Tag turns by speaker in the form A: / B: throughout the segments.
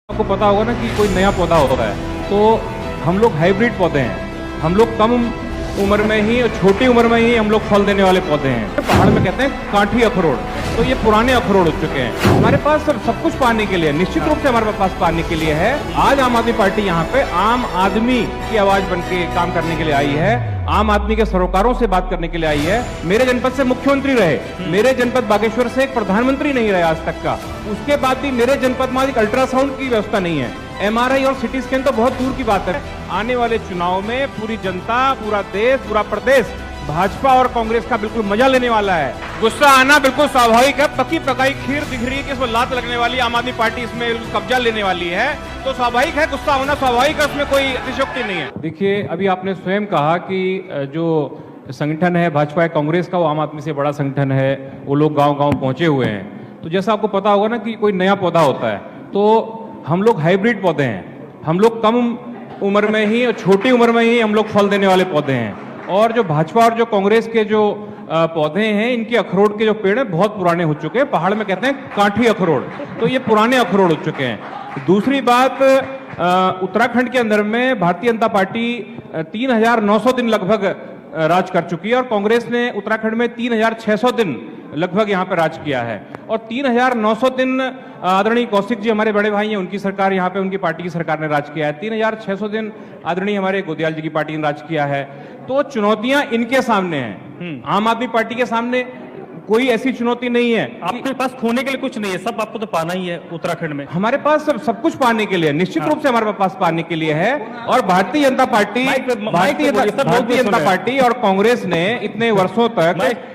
A: आपको पता होगा ना कि कोई नया पौधा होता है तो हम लोग हाइब्रिड पौधे हैं। हम लोग कम उम्र में ही और छोटी उम्र में ही हम लोग फल देने वाले पौधे हैं। पहाड़ में कहते हैं काठी अखरोट, तो ये पुराने अखरोट हो चुके हैं। हमारे पास सब कुछ पाने के लिए, निश्चित रूप से हमारे पास पाने के लिए है। आज आम आदमी पार्टी यहाँ पे आम आदमी की आवाज बन के काम करने के लिए आई है, आम आदमी के सरोकारों से बात करने के लिए आई है। मेरे जनपद से मुख्यमंत्री रहे, मेरे जनपद बागेश्वर से एक प्रधानमंत्री नहीं रहे आज तक का। उसके बाद भी मेरे जनपद में एक अल्ट्रासाउंड की व्यवस्था नहीं है, एमआरआई और सिटी स्कैन तो बहुत दूर की बात है। आने वाले चुनाव में पूरी जनता, पूरा देश, पूरा प्रदेश भाजपा और कांग्रेस का बिल्कुल मजा लेने वाला है। गुस्सा आना बिल्कुल स्वाभाविक है। पकी पकाई खीर दिख रही है कि इसमें लात लगने वाली, आम आदमी पार्टी इसमें कब्जा लेने वाली है, तो स्वाभाविक है, गुस्सा होना स्वाभाविक है, उसमें कोई अतिशयोक्ति नहीं है। देखिए, अभी आपने स्वयं कहा कि जो संगठन है भाजपा कांग्रेस का वो आम आदमी से बड़ा संगठन है, वो लोग गांव-गांव पहुंचे हुए हैं। तो जैसा आपको पता होगा ना कि कोई नया पौधा होता है तो हम लोग हाइब्रिड पौधे हैं। हम लोग कम उम्र में ही और छोटी उम्र में ही हम लोग फल देने वाले पौधे हैं। और जो भाजपा और जो कांग्रेस के जो पौधे हैं, इनके अखरोट के जो पेड़ हैं बहुत पुराने हो चुके हैं। पहाड़ में कहते हैं काठी अखरोट, तो ये पुराने अखरोट हो चुके हैं। दूसरी बात, उत्तराखंड के अंदर में भारतीय जनता पार्टी 3900 दिन लगभग राज कर चुकी है और कांग्रेस ने उत्तराखंड में 3600 दिन लगभग यहाँ पे राज किया है। और 3900 दिन आदरणीय कौशिक जी हमारे बड़े भाई हैं, उनकी सरकार यहाँ पे, उनकी पार्टी की सरकार ने राज किया है। 3600 दिन आदरणीय हमारे गोदियाल जी की पार्टी ने राज किया है। तो चुनौतियां इनके सामने हैं, आम आदमी पार्टी के सामने कोई ऐसी चुनौती नहीं है।
B: आपके पास खोने के लिए कुछ नहीं है, सब आपको तो पाना ही है उत्तराखंड में।
A: हमारे पास सब कुछ पाने के लिए, निश्चित रूप से हमारे पास पाने के लिए है। और भारतीय जनता पार्टी और कांग्रेस ने इतने वर्षों तक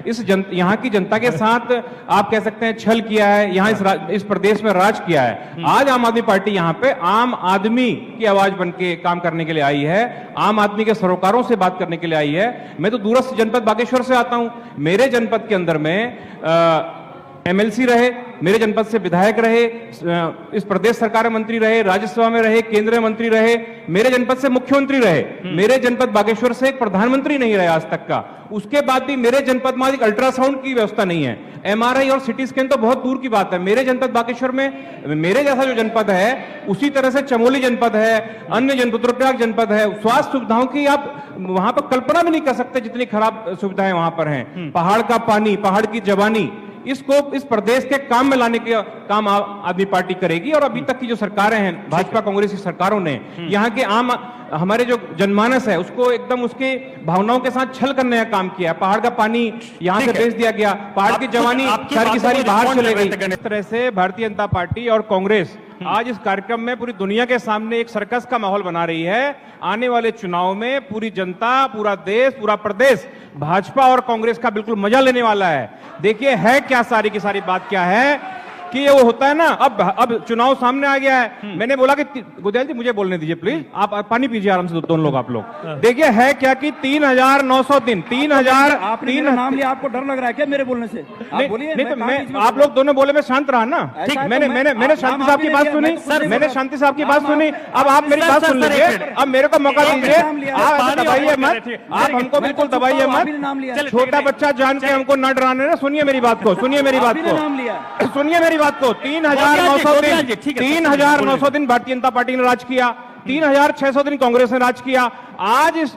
A: यहाँ की जनता के साथ आप कह सकते हैं छल किया है, यहाँ इस प्रदेश में राज किया है। आज आम आदमी पार्टी यहाँ पे आम आदमी की आवाज बन के काम करने के लिए आई है, आम आदमी के सरोकारों से बात करने के लिए आई है। मैं तो दूरस्थ जनपद बागेश्वर से आता हूं। मेरे जनपद के अंदर में एमएलसी रहे, मेरे जनपद से विधायक रहे, इस प्रदेश सरकार में मंत्री रहे, राज्यसभा में रहे, केंद्रीय मंत्री रहे, मेरे जनपद से मुख्यमंत्री रहे, मेरे जनपद बागेश्वर से एक प्रधानमंत्री नहीं रहे आज तक का। उसके बाद भी मेरे जनपद में एक अल्ट्रासाउंड की व्यवस्था नहीं है, एमआरआई और सिटी स्कैन तो बहुत दूर की बात है। मेरे जनपद बागेश्वर में मेरे जैसा जो जनपद है, उसी तरह से चमोली जनपद है, अन्य रुद्रप्रयाग जनपद है, स्वास्थ्य सुविधाओं की आप वहां पर कल्पना भी नहीं कर सकते जितनी खराब सुविधाएं वहां पर हैं। पहाड़ का पानी, पहाड़ की जवानी, इसको इस प्रदेश के काम में लाने के काम आदमी पार्टी करेगी। और अभी तक की जो सरकारें हैं भाजपा कांग्रेस की सरकारों ने यहाँ के आम हमारे जो जनमानस है उसको एकदम उसके भावनाओं के साथ छल करने का काम किया है। पहाड़ का पानी यहाँ से बेच दिया गया, पहाड़ की जवानी सारी की सारी बाहर चले गई। इस तरह से भारतीय जनता पार्टी और कांग्रेस आज इस कार्यक्रम में पूरी दुनिया के सामने एक सर्कस का माहौल बना रही है। आने वाले चुनाव में पूरी जनता, पूरा देश, पूरा प्रदेश भाजपा और कांग्रेस का बिल्कुल मजा लेने वाला है। देखिए है क्या, सारी की सारी बात क्या है कि ये वो होता है ना, अब चुनाव सामने आ गया है। मैंने बोला कि गोदियाल जी मुझे बोलने दीजिए प्लीज, आप पानी पीजिए आराम से, दोनों लोग आप लोग। देखिए है क्या कि 3900 दिन, 3000
C: आपने नाम लिया, आपको डर लग रहा है क्या मेरे बोलने से? आप बोलिए।
A: नहीं तो मैं, आप लोग दोनों बोले, मैं शांत रहा ना। ठीक, मैंने शांति साहब की बात सुनी, मैंने शांति साहब की बात सुनी। अब आप मेरी बात सुन लीजिए, अब मेरे को मौका दीजिए। आप दबाइए मत, आप हमको बिल्कुल दबाइए मत। छोटा बच्चा जान के हमको न डराने ना। सुनिए मेरी बात को, सुनिए मेरी बात को, सुनिए मेरी बात को। 3900 दिन भारतीय जनता पार्टी ने राज किया, 3600 दिन कांग्रेस ने राज किया। आज इस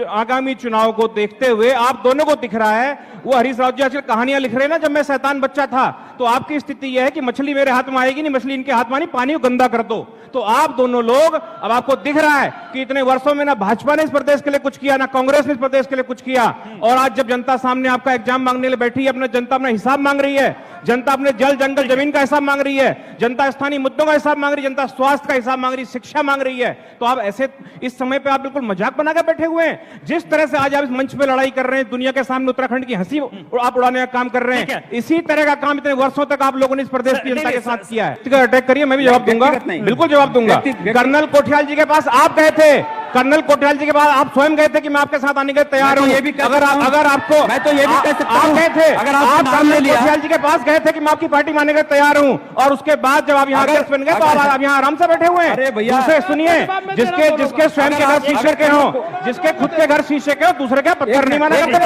A: आगामी चुनाव को देखते हुए आप दोनों को दिख रहा है, वो हरीश राव जी आजकल कहानियां लिख रहे हैं ना, जब मैं शैतान बच्चा था, तो आपकी स्थिति यह है कि मछली मेरे हाथ में आएगी नहीं, मछली इनके हाथ में आनी, पानी को गंदा कर दो। तो आप दोनों लोग, अब आपको दिख रहा है कि इतने वर्षों में ना भाजपा ने इस प्रदेश के लिए कुछ किया, ना कांग्रेस ने इस प्रदेश के लिए कुछ किया। और आज जब जनता सामने आपका एग्जाम मांगने के लिए बैठी है, अपना जनता अपना हिसाब मांग रही है, जनता अपने जल जंगल जमीन का हिसाब मांग रही है, जनता स्थानीय मुद्दों का हिसाब मांग रही है, जनता स्वास्थ्य का हिसाब मांग रही है, शिक्षा मांग रही है, तो आप ऐसे इस समय पे आप बिल्कुल मजाक बनाकर बैठे हुए हैं। जिस तरह से आज आप इस मंच पे लड़ाई कर रहे हैं, दुनिया के सामने उत्तराखंड की हंसी आप उड़ाने का काम कर रहे हैं, इसी तरह का काम इतने वर्षों तक आप लोगों ने इस प्रदेश की जनता के साथ किया है। अटैक करिए, मैं भी जवाब दूंगा, बिल्कुल जवाब दूंगा। कर्नल कोठियाल जी के पास आप गए थे, कर्नल कोठियाल जी के पास आप स्वयं गए थे कि मैं आपके साथ आने के तैयार हूं। अगर आपको, मैं तो ये भी कह सकता हूं, आप गए थे, अगर आप कर्नल कोठियाल जी के पास गए थे कि मैं आपकी पार्टी मानने के तैयार हूं, और उसके बाद जब आप यहाँ अध्यक्ष बन गए तो आप यहाँ आराम से बैठे हुए हैं। अरे भैया सुनिए, जिसके स्वयं के घर शीशे के हो, जिसके खुद के घर शीशे के हो, दूसरे के पत्थर नहीं माना करते।